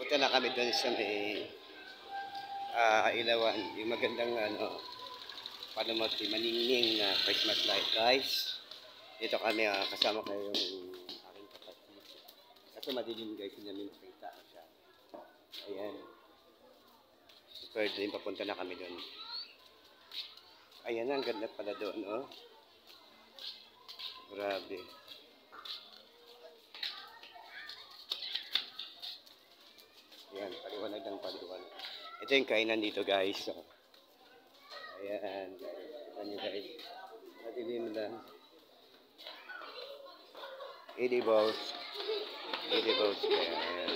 Punta na kami doon sa may Ilawan. Yung magandang Panumote, maningning na Christmas light, guys. Dito kami kasama kayo yung aking kapatid. Kasi madilim guys, hindi namin makita siya. Ayan. Pwede din papunta na kami doon. Ayan, ang ganda pala doon, oh. Grabe. Ayan, paliwanag ng paliwanag. Ito yung kainan dito, guys. So, ayan, guys. Ito nyo, guys. Madilim lang. Edibles. Edibles. Ayan.